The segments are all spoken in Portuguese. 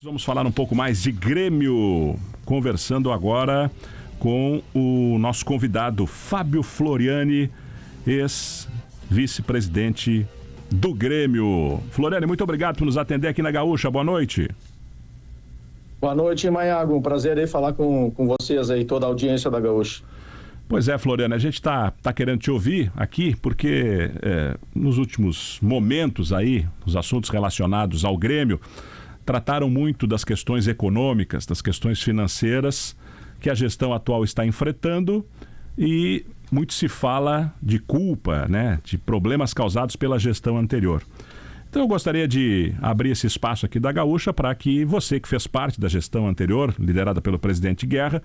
Vamos falar um pouco mais de Grêmio, conversando agora com o nosso convidado Fábio Floriani, ex-vice-presidente do Grêmio. Floriani, muito obrigado por nos atender aqui na Gaúcha, boa noite. Boa noite, Maiago, um prazer aí falar com vocês aí, toda a audiência da Gaúcha. Pois é, Floriani, a gente está querendo te ouvir aqui porque nos últimos momentos aí, os assuntos relacionados ao Grêmio trataram muito das questões econômicas, das questões financeiras que a gestão atual está enfrentando e muito se fala de culpa, né, de problemas causados pela gestão anterior. Então eu gostaria de abrir esse espaço aqui da Gaúcha para que você, que fez parte da gestão anterior, liderada pelo presidente Guerra,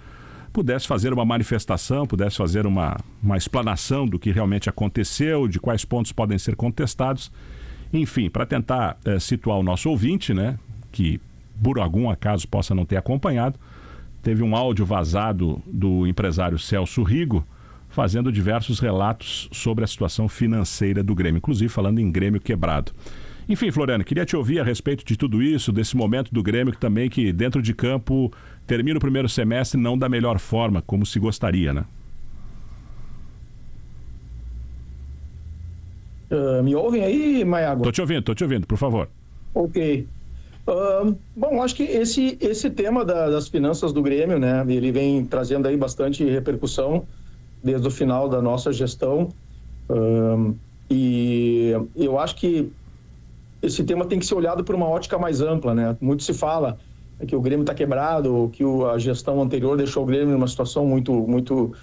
pudesse fazer uma manifestação, pudesse fazer uma explanação do que realmente aconteceu, de quais pontos podem ser contestados, enfim, para tentar situar o nosso ouvinte, né, que por algum acaso possa não ter acompanhado. Teve um áudio vazado do empresário Celso Rigo, fazendo diversos relatos sobre a situação financeira do Grêmio, inclusive falando em Grêmio quebrado. Enfim, Floriano, queria te ouvir a respeito de tudo isso, desse momento do Grêmio que também, que dentro de campo, termina o primeiro semestre não da melhor forma, como se gostaria, né? Me ouvem aí, Maiago? Tô te ouvindo, por favor. Ok. Bom, acho que esse tema das finanças do Grêmio, né, ele vem trazendo aí bastante repercussão desde o final da nossa gestão, e eu acho que esse tema tem que ser olhado por uma ótica mais ampla, né? Muito se fala que o Grêmio está quebrado, que a gestão anterior deixou o Grêmio numa situação muito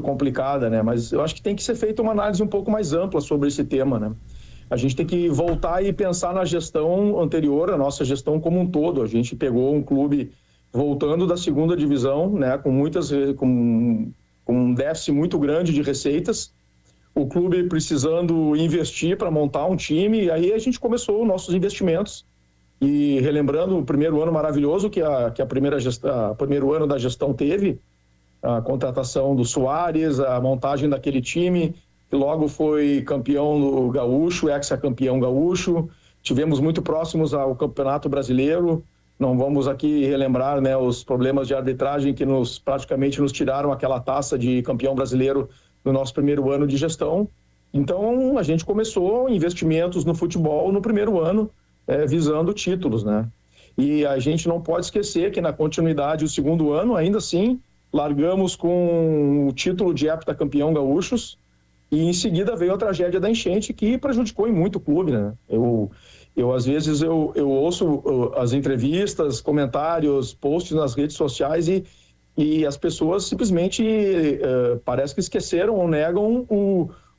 complicada, né? Mas eu acho que tem que ser feita uma análise um pouco mais ampla sobre esse tema, né? A gente tem que voltar e pensar na gestão anterior, a nossa gestão como um todo. A gente pegou um clube voltando da segunda divisão, né, com um déficit muito grande de receitas, o clube precisando investir para montar um time, e aí a gente começou os nossos investimentos. E relembrando o primeiro ano maravilhoso que a primeiro ano da gestão teve, a contratação do Soares, a montagem daquele time, que logo foi campeão do Gaúcho, ex-campeão gaúcho. Tivemos muito próximos ao Campeonato Brasileiro. Não vamos aqui relembrar, né, os problemas de arbitragem que praticamente nos tiraram aquela taça de campeão brasileiro no nosso primeiro ano de gestão. Então, a gente começou investimentos no futebol no primeiro ano, visando títulos, né? E a gente não pode esquecer que na continuidade, o segundo ano, ainda assim, largamos com o título de heptacampeão gaúchos, e em seguida veio a tragédia da enchente, que prejudicou em muito o clube, né? Às vezes eu ouço as entrevistas, comentários, posts nas redes sociais e as pessoas simplesmente parece que esqueceram ou negam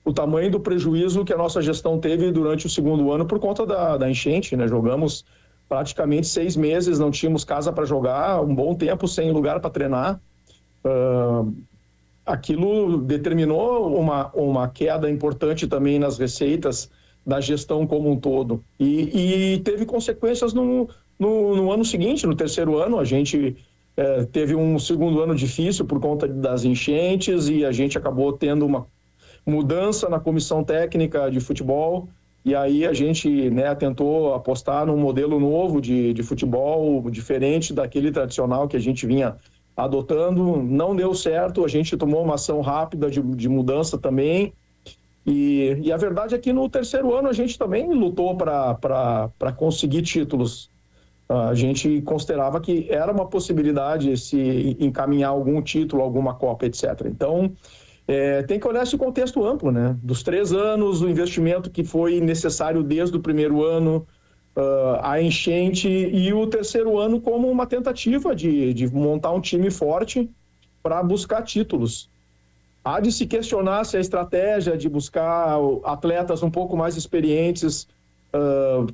o tamanho do prejuízo que a nossa gestão teve durante o segundo ano por conta da enchente, né? Jogamos praticamente 6 meses, não tínhamos casa para jogar, um bom tempo sem lugar para treinar. Aquilo determinou uma queda importante também nas receitas da gestão como um todo. E teve consequências no ano seguinte, no terceiro ano. A gente teve um segundo ano difícil por conta das enchentes e a gente acabou tendo uma mudança na comissão técnica de futebol. E aí a gente, né, tentou apostar num modelo novo de futebol, diferente daquele tradicional que a gente vinha adotando. Não deu certo, a gente tomou uma ação rápida de mudança também, e a verdade é que no terceiro ano a gente também lutou para conseguir títulos. A gente considerava que era uma possibilidade se encaminhar algum título, alguma Copa, etc. Então, tem que olhar esse contexto amplo, né? Dos 3 anos, o investimento que foi necessário desde o primeiro ano, a enchente, e o terceiro ano como uma tentativa de montar um time forte para buscar títulos. Há de se questionar se a estratégia de buscar atletas um pouco mais experientes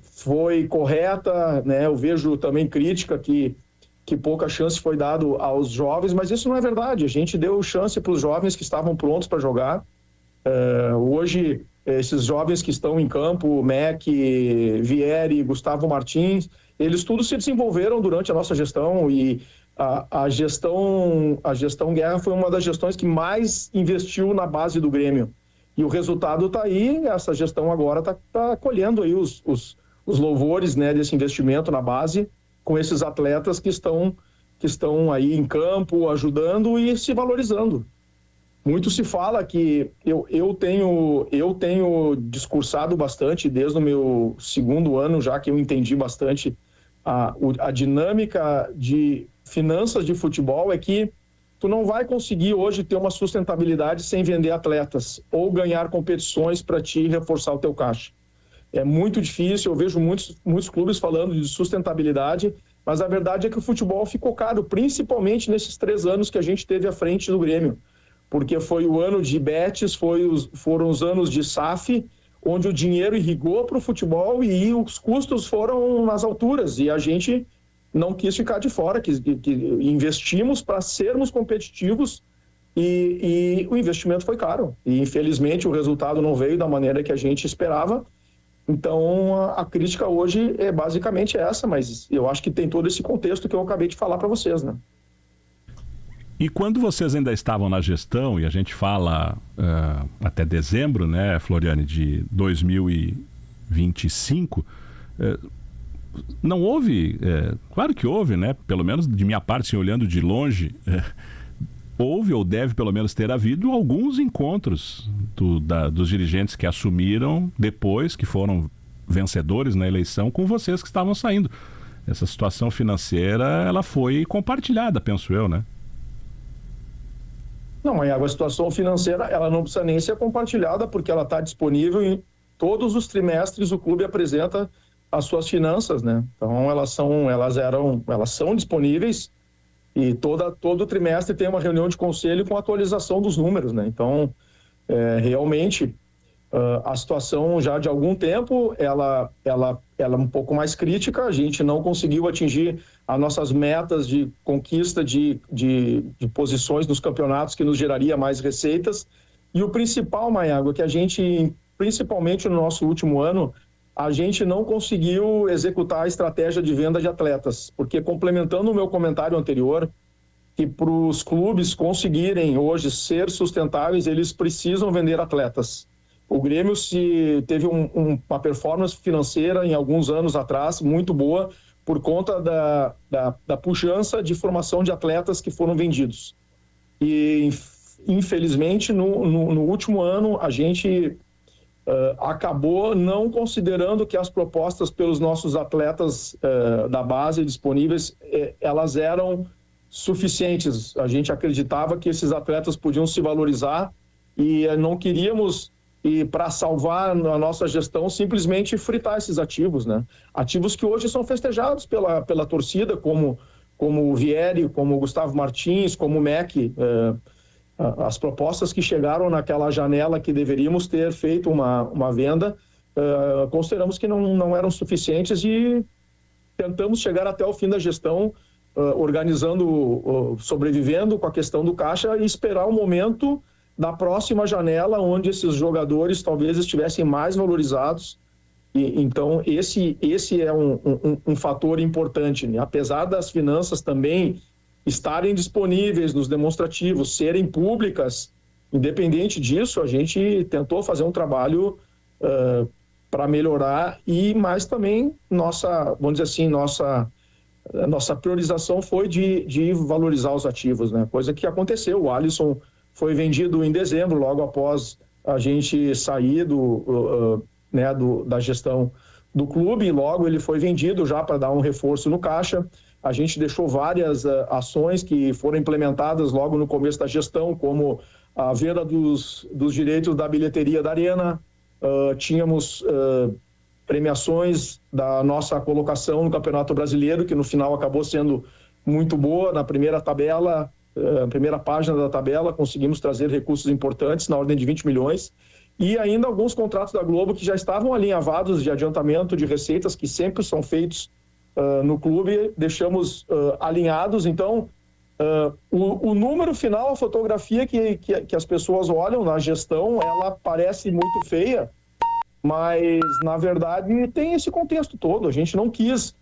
foi correta, né? Eu vejo também crítica que pouca chance foi dado aos jovens, mas isso não é verdade. A gente deu chance para os jovens que estavam prontos para jogar. Hoje, esses jovens que estão em campo, Mac, Vieri, Gustavo Martins, eles todos se desenvolveram durante a nossa gestão, e a gestão Guerra foi uma das gestões que mais investiu na base do Grêmio. E o resultado está aí. Essa gestão agora está colhendo aí os louvores, né, desse investimento na base. com esses atletas que estão aí em campo, ajudando e se valorizando. Muito se fala que eu tenho discursado bastante desde o meu segundo ano, já que eu entendi bastante a dinâmica de finanças de futebol, é que tu não vai conseguir hoje ter uma sustentabilidade sem vender atletas ou ganhar competições para te reforçar o teu caixa. É muito difícil, eu vejo muitos clubes falando de sustentabilidade, mas a verdade é que o futebol ficou caro, principalmente nesses 3 anos que a gente teve à frente do Grêmio, porque foi o ano de Betis, foram os anos de SAF, onde o dinheiro irrigou para o futebol e os custos foram nas alturas, e a gente não quis ficar de fora, que investimos para sermos competitivos e o investimento foi caro. E, infelizmente, o resultado não veio da maneira que a gente esperava. Então, a crítica hoje é basicamente essa, mas eu acho que tem todo esse contexto que eu acabei de falar para vocês, né? E quando vocês ainda estavam na gestão, e a gente fala até dezembro, né, Floriane, de 2025, não houve, claro que houve, né, pelo menos de minha parte, assim, olhando de longe, houve ou deve pelo menos ter havido alguns encontros dos dirigentes que assumiram depois, que foram vencedores na eleição, com vocês que estavam saindo. Essa situação financeira, ela foi compartilhada, penso eu, né? Não, mas a situação financeira, ela não precisa nem ser compartilhada, porque ela está disponível em todos os trimestres, o clube apresenta as suas finanças, né? Então, elas são disponíveis e todo trimestre tem uma reunião de conselho com atualização dos números, né? Então, realmente, a situação já de algum tempo, ela é um pouco mais crítica, a gente não conseguiu atingir as nossas metas de conquista de posições nos campeonatos que nos geraria mais receitas. E o principal, Maiago, é que a gente, principalmente no nosso último ano, a gente não conseguiu executar a estratégia de venda de atletas, porque, complementando o meu comentário anterior, que para os clubes conseguirem hoje ser sustentáveis, eles precisam vender atletas. O Grêmio teve uma performance financeira em alguns anos atrás muito boa por conta da pujança de formação de atletas que foram vendidos. E, infelizmente, no último ano, a gente acabou não considerando que as propostas pelos nossos atletas da base disponíveis, elas eram suficientes. A gente acreditava que esses atletas podiam se valorizar e não queríamos, e para salvar a nossa gestão, simplesmente fritar esses ativos, né? Ativos que hoje são festejados pela torcida, como o Vieri, como o Gustavo Martins, como o MEC. As propostas que chegaram naquela janela que deveríamos ter feito uma venda, consideramos que não eram suficientes e tentamos chegar até o fim da gestão, sobrevivendo com a questão do caixa e esperar o momento da próxima janela, onde esses jogadores talvez estivessem mais valorizados. Então, esse é um fator importante, né? Apesar das finanças também estarem disponíveis nos demonstrativos, serem públicas, independente disso, a gente tentou fazer um trabalho para melhorar, mas também vamos dizer assim, nossa priorização foi de valorizar os ativos, né? Coisa que aconteceu. O Alisson foi vendido em dezembro, logo após a gente sair da gestão do clube, e logo ele foi vendido já para dar um reforço no caixa. A gente deixou várias ações que foram implementadas logo no começo da gestão, como a venda dos direitos da bilheteria da Arena. Tínhamos premiações da nossa colocação no Campeonato Brasileiro, que no final acabou sendo muito boa. Na primeira página da tabela, conseguimos trazer recursos importantes na ordem de 20 milhões. E ainda alguns contratos da Globo que já estavam alinhavados de adiantamento de receitas, que sempre são feitos no clube, deixamos alinhados. Então, o número final, a fotografia que as pessoas olham na gestão, ela parece muito feia, mas, na verdade, tem esse contexto todo. A gente não quis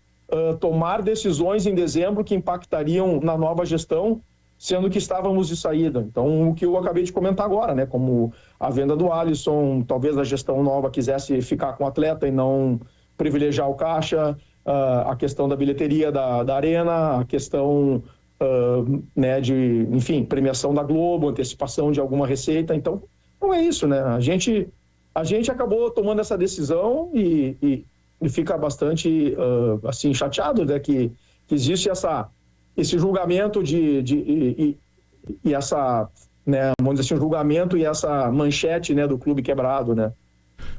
tomar decisões em dezembro que impactariam na nova gestão, sendo que estávamos de saída. Então, o que eu acabei de comentar agora, né? Como a venda do Alisson, talvez a gestão nova quisesse ficar com o atleta e não privilegiar o caixa. a questão da bilheteria da Arena, a questão né, de, enfim, premiação da Globo, antecipação de alguma receita. Então, não é isso, né? A gente acabou tomando essa decisão e fica bastante assim, chateado, né, que existe esse julgamento e essa, né, vamos dizer assim, o julgamento e essa manchete, né, do clube quebrado, né?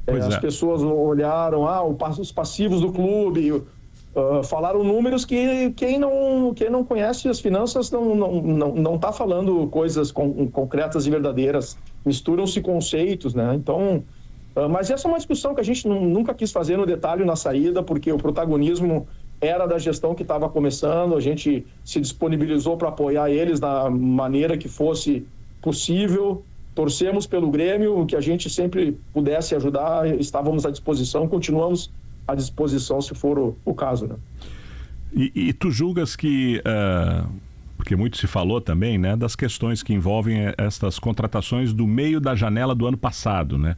As pessoas olharam os passivos do clube, falaram números que quem não conhece as finanças não está falando coisas concretas e verdadeiras, misturam-se conceitos, né? Então, mas essa é uma discussão que a gente nunca quis fazer no detalhe na saída, porque o protagonismo era da gestão que estava começando, a gente se disponibilizou para apoiar eles da maneira que fosse possível, torcemos pelo Grêmio, o que a gente sempre pudesse ajudar, estávamos à disposição, continuamos à disposição se for o caso, né? E tu julgas que, porque muito se falou também, né, das questões que envolvem estas contratações do meio da janela do ano passado, né?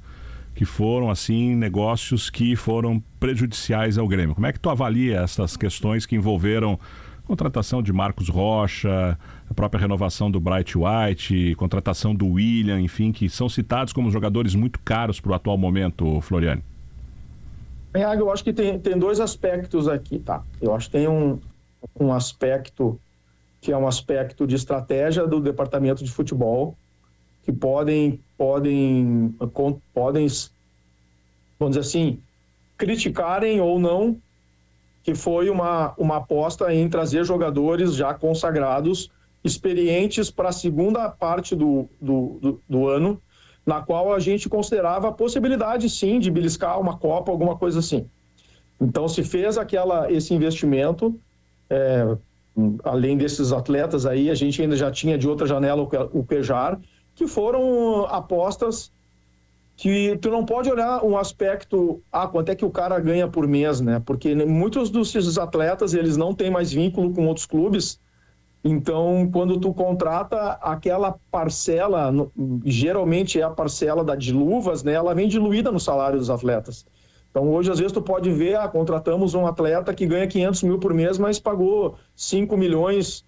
Que foram, assim, negócios que foram prejudiciais ao Grêmio. Como é que tu avalia essas questões que envolveram contratação de Marcos Rocha, a própria renovação do Bright White, contratação do William, enfim, que são citados como jogadores muito caros para o atual momento, Floriani? Eu acho que tem dois aspectos aqui, tá? Eu acho que tem um aspecto que é um aspecto de estratégia do departamento de futebol, que podem, vamos dizer assim, criticarem ou não, que foi uma aposta em trazer jogadores já consagrados, experientes para a segunda parte do ano, na qual a gente considerava a possibilidade, sim, de beliscar uma Copa, alguma coisa assim. Então, se fez esse investimento, além desses atletas aí, a gente ainda já tinha de outra janela o Pejar, que foram apostas que tu não pode olhar um aspecto, quanto é que o cara ganha por mês, né? Porque muitos desses atletas, eles não têm mais vínculo com outros clubes, então quando tu contrata aquela parcela, geralmente é a parcela de luvas, né? Ela vem diluída no salário dos atletas. Então hoje às vezes tu pode ver, contratamos um atleta que ganha 500 mil por mês, mas pagou 5 milhões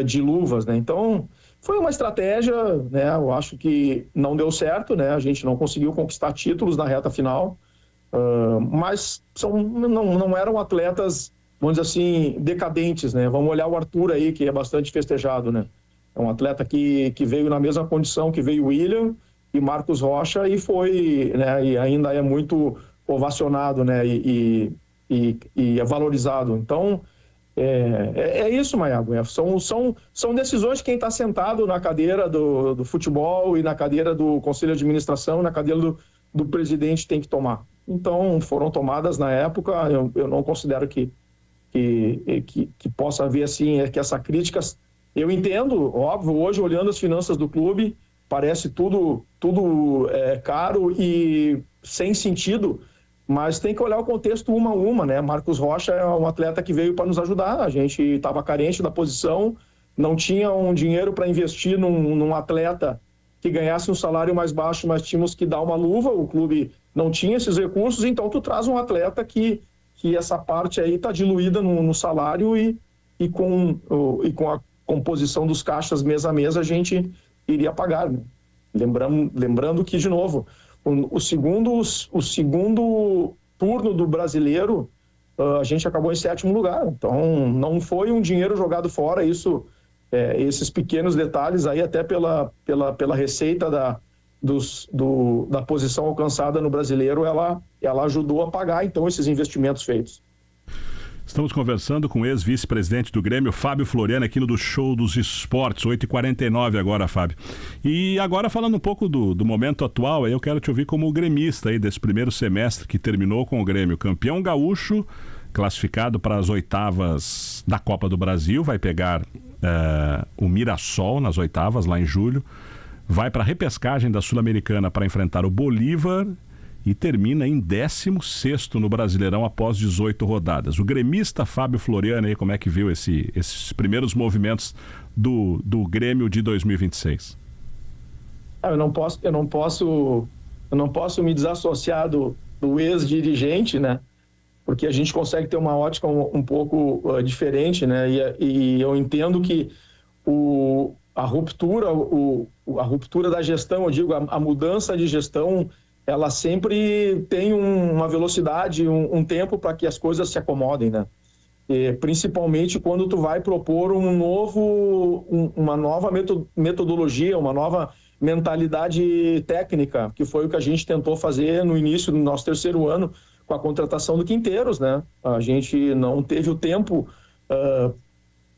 de luvas, né? Então foi uma estratégia, né? Eu acho que não deu certo, né? A gente não conseguiu conquistar títulos na reta final, mas não eram atletas, vamos dizer assim, decadentes, né? Vamos olhar o Arthur aí, que é bastante festejado, né? É um atleta que veio na mesma condição que veio o William e Marcos Rocha e foi, né? E ainda é muito ovacionado, né? E é valorizado. Então, é isso, Maiago. São decisões de quem está sentado na cadeira do futebol e na cadeira do conselho de administração, na cadeira do presidente tem que tomar. Então, foram tomadas na época, eu não considero que possa haver, assim, que essa crítica... Eu entendo, óbvio, hoje, olhando as finanças do clube, parece tudo caro e sem sentido, mas tem que olhar o contexto uma a uma, né? Marcos Rocha é um atleta que veio para nos ajudar, a gente estava carente da posição, não tinha um dinheiro para investir num atleta que ganhasse um salário mais baixo, mas tínhamos que dar uma luva, o clube não tinha esses recursos, então tu traz um atleta que essa parte aí está diluída no salário e com a composição dos caixas mês a mês a gente iria pagar, né? Lembrando que, de novo, o segundo turno do Brasileiro, a gente acabou em 7º lugar. Então, não foi um dinheiro jogado fora. Esses pequenos detalhes aí, até pela receita da posição alcançada no Brasileiro, ela ajudou a pagar, então, esses investimentos feitos. Estamos conversando com o ex-vice-presidente do Grêmio, Fábio Floriani, aqui no Show dos Esportes, 8h49 agora, Fábio. E agora falando um pouco do momento atual, eu quero te ouvir como gremista aí desse primeiro semestre que terminou com o Grêmio campeão gaúcho, classificado para as oitavas da Copa do Brasil, vai pegar o Mirassol nas oitavas, lá em julho, vai para a repescagem da Sul-Americana para enfrentar o Bolívar e termina em 16º no Brasileirão após 18 rodadas. O gremista Fábio Floriani, aí, como é que viu esses primeiros movimentos do Grêmio de 2026? Eu não posso me desassociar do ex-dirigente, né? porque a gente consegue ter uma ótica um pouco diferente, né? E eu entendo que a ruptura da gestão, eu digo, a mudança de gestão, ela sempre tem uma velocidade, um tempo para que as coisas se acomodem, né? E, principalmente quando tu vai propor uma nova metodologia, uma nova mentalidade técnica, que foi o que a gente tentou fazer no início do nosso terceiro ano com a contratação do Quinteiros, né? A gente não teve o tempo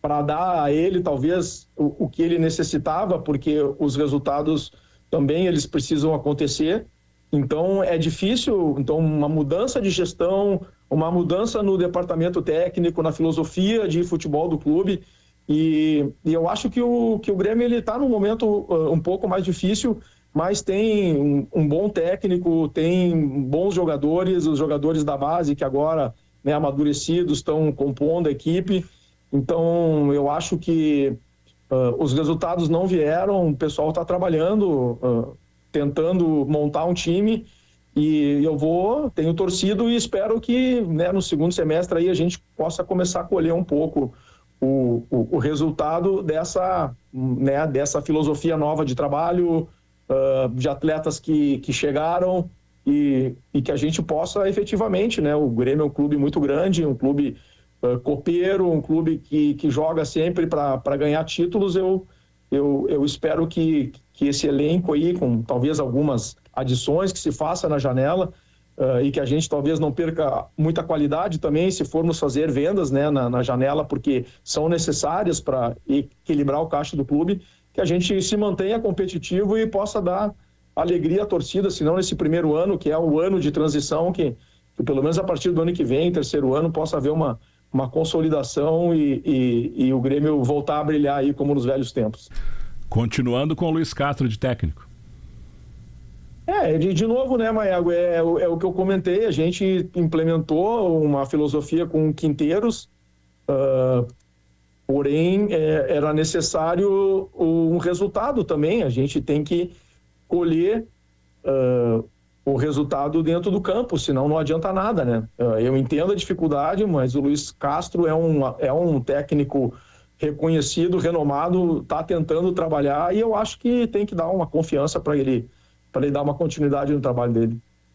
para dar a ele talvez o que ele necessitava, porque os resultados também eles precisam acontecer. Então é difícil, então uma mudança de gestão, uma mudança no departamento técnico, na filosofia de futebol do clube, e eu acho que o Grêmio ele está num momento um pouco mais difícil, mas tem um bom técnico, tem bons jogadores, os jogadores da base que agora, né, amadurecidos, estão compondo a equipe. Então eu acho que os resultados não vieram, o pessoal está trabalhando, tentando montar um time, e tenho torcido e espero que, né, no segundo semestre aí a gente possa começar a colher um pouco o resultado dessa filosofia nova de trabalho, de atletas que chegaram, e que a gente possa efetivamente, né, o Grêmio é um clube muito grande, um clube copeiro, um clube que joga sempre para ganhar títulos. Eu espero que esse elenco aí, com talvez algumas adições que se faça na janela, e que a gente talvez não perca muita qualidade também se formos fazer vendas, né, na janela, porque são necessárias para equilibrar o caixa do clube, que a gente se mantenha competitivo e possa dar alegria à torcida, senão nesse primeiro ano, que é o ano de transição, que pelo menos a partir do ano que vem, terceiro ano, possa haver uma consolidação e o Grêmio voltar a brilhar aí como nos velhos tempos. Continuando com o Luiz Castro de técnico. De novo, né, Maiago, é o que eu comentei, a gente implementou uma filosofia com Quinteiros, porém era necessário um resultado também, a gente tem que colher o resultado dentro do campo, senão não adianta nada, né? Eu entendo a dificuldade, mas o Luiz Castro é um técnico reconhecido, renomado, está tentando trabalhar, e eu acho que tem que dar uma confiança para ele dar uma continuidade no trabalho dele.